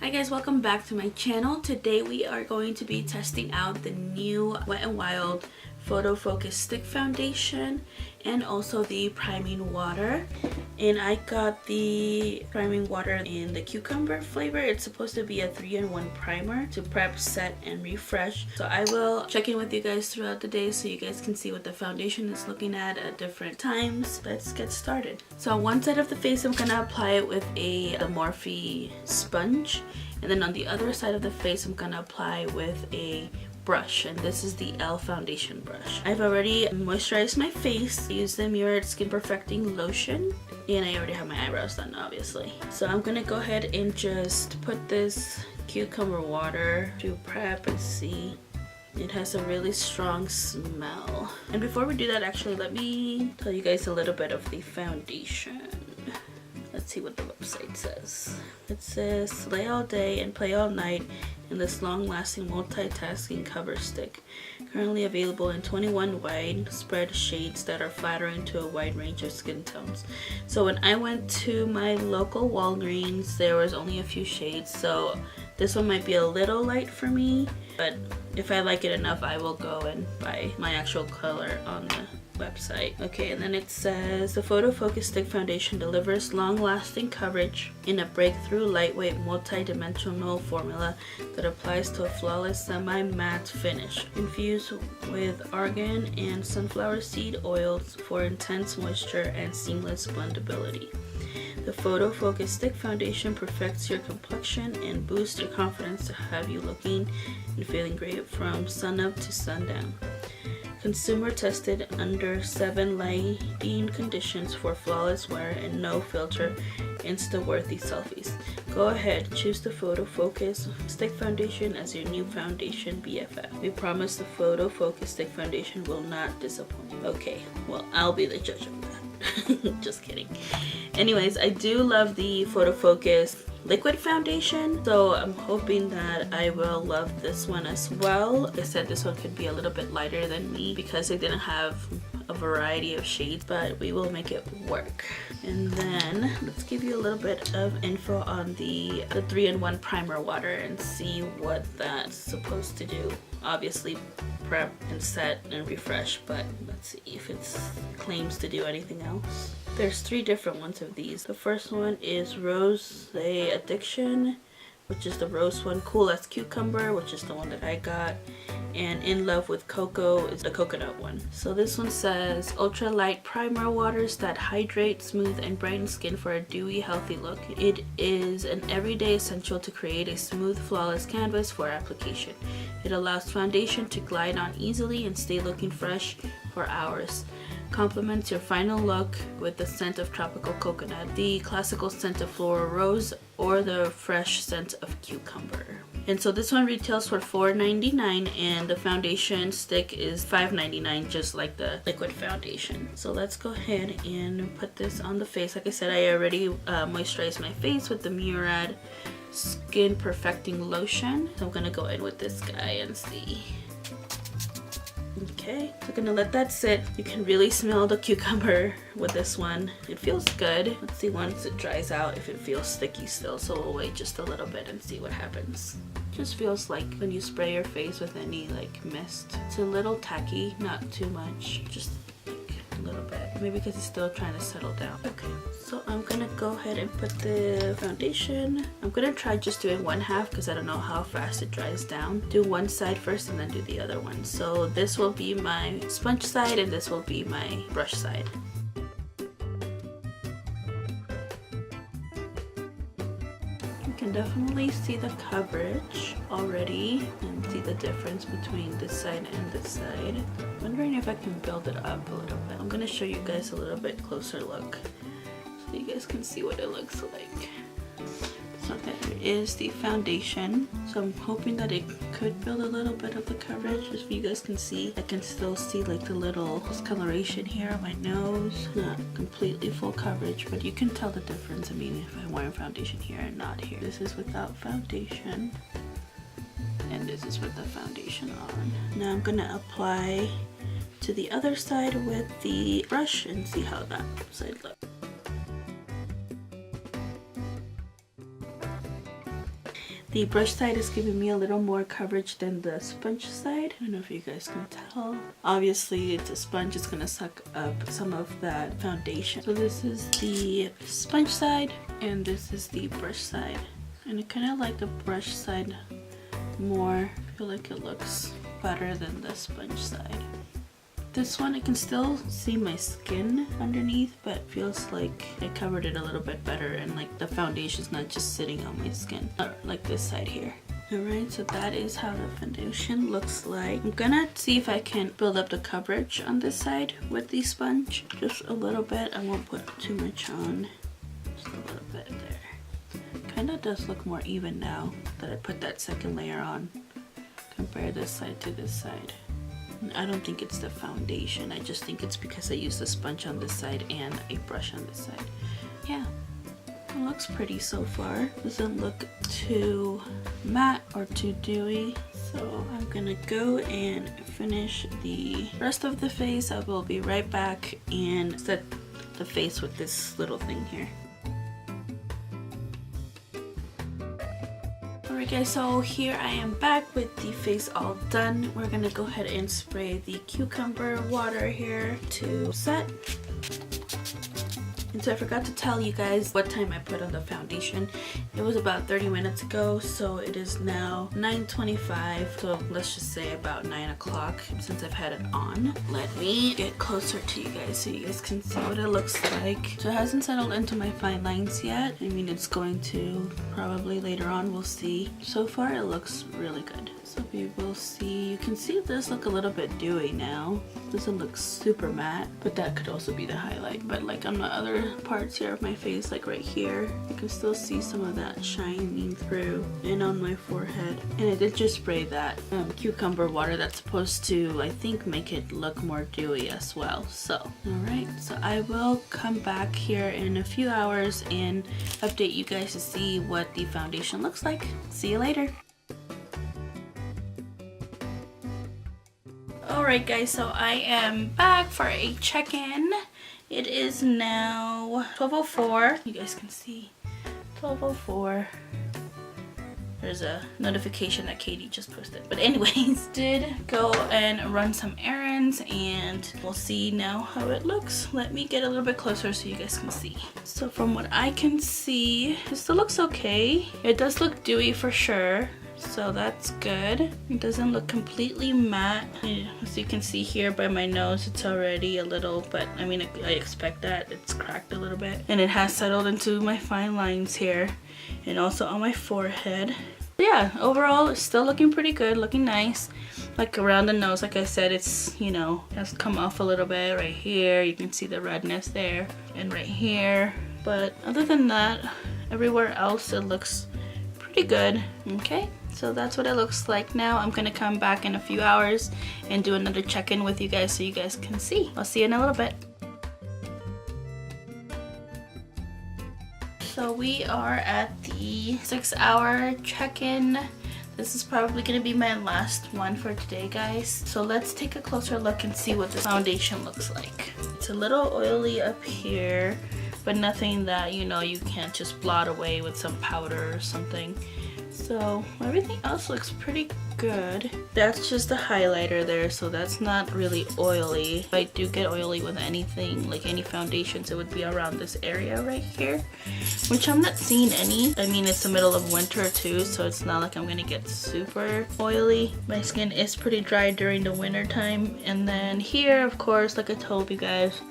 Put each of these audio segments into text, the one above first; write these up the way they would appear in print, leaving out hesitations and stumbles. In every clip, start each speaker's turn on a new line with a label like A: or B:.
A: Hi guys, welcome back to my channel. Today we are going to be testing out the new Wet n Wild Photo Focus Stick Foundation and also the priming water. And I got the priming water in the cucumber flavor. It's supposed to be a 3-in-1 primer to prep, set, and refresh. So I will check in with you guys throughout the day so you guys can see what the foundation is looking at different times. Let's get started. So on one side of the face, I'm gonna apply it with the Morphe sponge. And then on the other side of the face, I'm gonna apply with a brush, and this is the L foundation brush. I've already moisturized my face. I used the Mirrored Skin Perfecting Lotion, and I already have my eyebrows done, obviously. So I'm gonna go ahead and just put this cucumber water to prep and see. It has a really strong smell. And before we do that, actually, let me tell you guys a little bit of the foundation. Let's see what the website says. It says, slay all day and play all night in this long-lasting multitasking cover stick. Currently available in 21 widespread shades that are flattering to a wide range of skin tones. So when I went to my local Walgreens, there was only a few shades. So this one might be a little light for me, but if I like it enough, I will go and buy my actual color on the website. Okay, and then it says the Photo Focus Stick Foundation delivers long-lasting coverage in a breakthrough lightweight multi-dimensional formula that applies to a flawless semi-matte finish, infused with argan and sunflower seed oils for intense moisture and seamless blendability. The Photo Focus Stick Foundation perfects your complexion and boosts your confidence to have you looking and feeling great from sunup to sundown. Consumer tested under 7 lighting conditions for flawless wear and no filter Insta-worthy selfies. Go ahead, choose the Photo Focus Stick Foundation as your new foundation BFF. We promise the Photo Focus Stick Foundation will not disappoint. Okay, well, I'll be the judge of that. Just kidding. Anyways, I do love the Photo Focus liquid foundation, so I'm hoping that I will love this one as well. Like I said, this one could be a little bit lighter than me because I didn't have a variety of shades, but we will make it work. And then let's give you a little bit of info on the 3-in-1 primer water and see what that's supposed to do. Obviously prep and set and refresh, but let's see if it claims to do anything else. There's 3 different ones of these. The first one is Rose Addiction, which is the rose one. Cool as Cucumber, which is the one that I got. And In Love with Cocoa is the coconut one. So this one says ultra light primer waters that hydrate, smooth, and brighten skin for a dewy, healthy look. It is an everyday essential to create a smooth, flawless canvas for application. It allows foundation to glide on easily and stay looking fresh for hours. Complements your final look with the scent of tropical coconut, the classical scent of floral rose, or the fresh scent of cucumber. And so this one retails for $4.99 and the foundation stick is $5.99, just like the liquid foundation. So let's go ahead and put this on the face. Like I said, I already moisturized my face with the Mirrored Skin Perfecting Lotion. So I'm gonna go in with this guy and see. Okay, so I'm gonna let that sit. You can really smell the cucumber with this one. It feels good. Let's see once it dries out if it feels sticky still. So we'll wait just a little bit and see what happens. Just feels like when you spray your face with any like mist. It's a little tacky, not too much, just like a little bit. Maybe because it's still trying to settle down. Okay, so I'm gonna go ahead and put the foundation. I'm gonna try just doing one half because I don't know how fast it dries down. Do one side first and then do the other one. So this will be my sponge side and this will be my brush side. You can definitely see the coverage already and see the difference between this side and this side. I'm wondering if I can build it up a little bit. I'm gonna show you guys a little bit closer look so you guys can see what it looks like. So there is the foundation. So I'm hoping that it could build a little bit of the coverage. If you guys can see, I can still see like the little discoloration here on my nose. Not completely full coverage, but you can tell the difference. I mean, if I'm wearing foundation here and not here. This is without foundation. And this is with the foundation on. Now I'm gonna apply to the other side with the brush and see how that side looks. The brush side is giving me a little more coverage than the sponge side. I don't know if you guys can tell. Obviously, it's a sponge. It's gonna suck up some of that foundation. So this is the sponge side and this is the brush side. And I kind of like the brush side more. I feel like it looks better than the sponge side. This one, I can still see my skin underneath, but it feels like I covered it a little bit better and like the foundation's not just sitting on my skin, like this side here. Alright, so that is how the foundation looks like. I'm gonna see if I can build up the coverage on this side with the sponge. Just a little bit. I won't put too much on. Just a little bit there. Kinda does look more even now that I put that second layer on. Compare this side to this side. I don't think it's the foundation. I just think it's because I used a sponge on this side and a brush on this side. Yeah, it looks pretty so far. Doesn't look too matte or too dewy. So I'm gonna go and finish the rest of the face. I will be right back and set the face with this little thing here. Alright guys, so here I am back with the face all done. We're gonna go ahead and spray the cucumber water here to set. And so I forgot to tell you guys what time I put on the foundation. It was about 30 minutes ago, so it is now 9:25. So let's just say about 9 o'clock since I've had it on. Let me get closer to you guys so you guys can see what it looks like. So it hasn't settled into my fine lines yet. I mean, it's going to probably later on, we'll see. So far it looks really good. So we will see. You can see this look a little bit dewy now. Doesn't look super matte, but that could also be the highlight. But like on the other parts here of my face, like right here, you can still see some of that shining through, and on my forehead. And I did just spray that cucumber water that's supposed to, I think, make it look more dewy as well. So alright, so I will come back here in a few hours and update you guys to see what the foundation looks like. See you later. Alright guys, so I am back for a check-in. It is now 12:04. You guys can see 12:04. There's a notification that Katie just posted. But anyways, did go and run some errands and we'll see now how it looks. Let me get a little bit closer so you guys can see. So from what I can see, it still looks okay. It does look dewy for sure. So that's good. It doesn't look completely matte. As you can see here by my nose, it's already a little, but I mean, I expect that. It's cracked a little bit. And it has settled into my fine lines here and also on my forehead. Yeah, overall, it's still looking pretty good, looking nice. Like around the nose, like I said, it's, you know, has come off a little bit right here. You can see the redness there and right here. But other than that, everywhere else, it looks pretty good. Okay. So that's what it looks like now. I'm gonna come back in a few hours and do another check-in with you guys so you guys can see. I'll see you in a little bit. So we are at the 6-hour check-in. This is probably gonna be my last one for today, guys. So let's take a closer look and see what the foundation looks like. It's a little oily up here, but nothing that, you know, you can't just blot away with some powder or something. So everything else looks pretty good. That's just a highlighter there, so that's not really oily. If I do get oily with anything, like any foundations, it would be around this area right here, which I'm not seeing any. I mean, it's the middle of winter too, so it's not like I'm gonna get super oily. My skin is pretty dry during the winter time. And then here, of course, like I told you guys,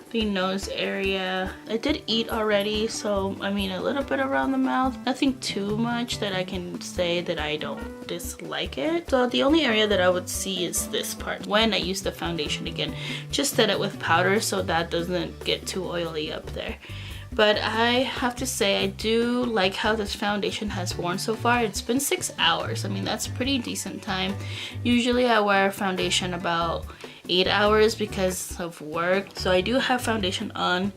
A: the nose area. I did eat already, so I mean a little bit around the mouth. Nothing too much that I can say that I don't dislike it. So the only area that I would see is this part when I use the foundation again. Just set it with powder so that doesn't get too oily up there. But I have to say I do like how this foundation has worn so far. It's been 6 hours. I mean, that's pretty decent time. Usually I wear foundation about 8 hours because of work. So I do have foundation on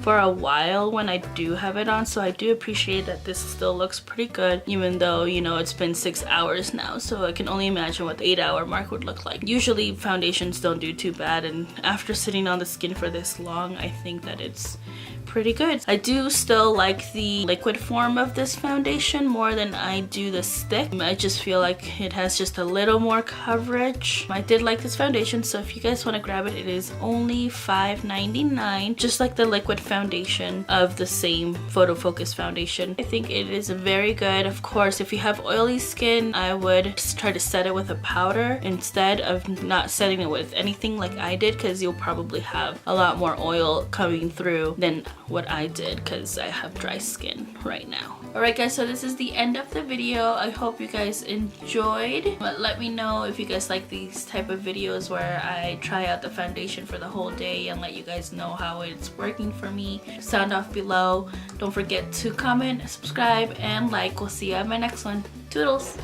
A: for a while when I do have it on, so I do appreciate that this still looks pretty good, even though, you know, it's been 6 hours now, so I can only imagine what the 8-hour mark would look like. Usually foundations don't do too bad, and after sitting on the skin for this long, I think that it's pretty good. I do still like the liquid form of this foundation more than I do the stick. I just feel like it has just a little more coverage. I did like this foundation, so if you guys want to grab it, it is only $5.99, just like the liquid foundation of the same Photo Focus foundation. I think it is very good. Of course, if you have oily skin, I would just try to set it with a powder instead of not setting it with anything like I did, because you'll probably have a lot more oil coming through than what I did, because I have dry skin right now. Alright guys, so this is the end of the video. I hope you guys enjoyed, but let me know if you guys like these type of videos where I try out the foundation for the whole day and let you guys know how it's working for me. Sound off below. Don't forget to comment, subscribe, and like. We'll see you at my next one. Toodles!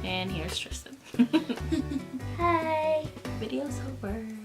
A: And here's Tristan. Hi! Video's over.